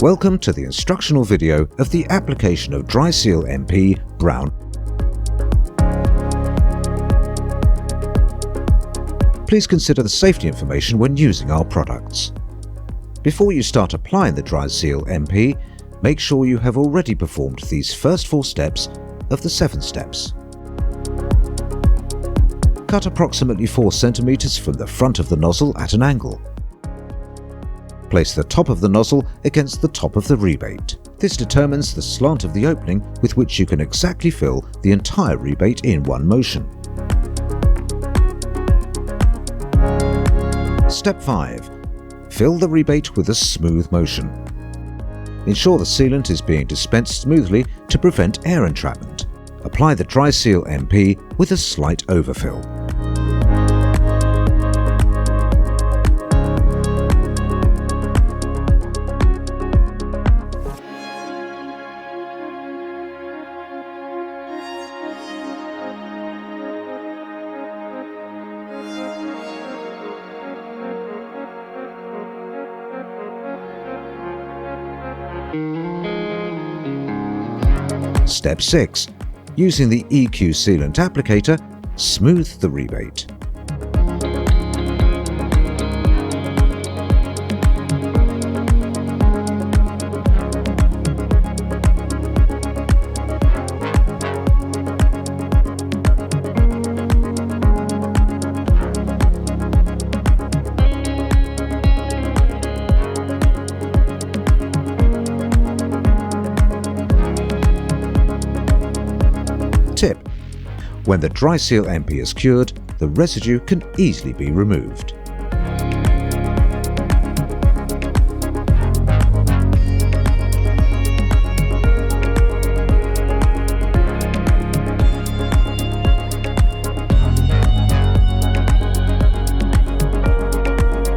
Welcome to the instructional video of the application of Dry Seal MP Brown. Please consider the safety information when using our products. Before you start applying the Dry Seal MP, make sure you have already performed these first 4 steps of the 7 steps. Cut approximately 4 cm from the front of the nozzle at an angle. Place the top of the nozzle against the top of the rebate. This determines the slant of the opening with which you can exactly fill the entire rebate in one motion. Step 5. Fill the rebate with a smooth motion. Ensure the sealant is being dispensed smoothly to prevent air entrapment. Apply the Dry Seal MP with a slight overfill. Step 6. Using the EQ sealant applicator, smooth the rebate. Tip: when the Dry Seal MP is cured, the residue can easily be removed.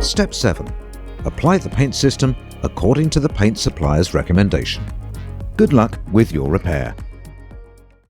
Step 7. Apply the paint system according to the paint supplier's recommendation. Good luck with your repair.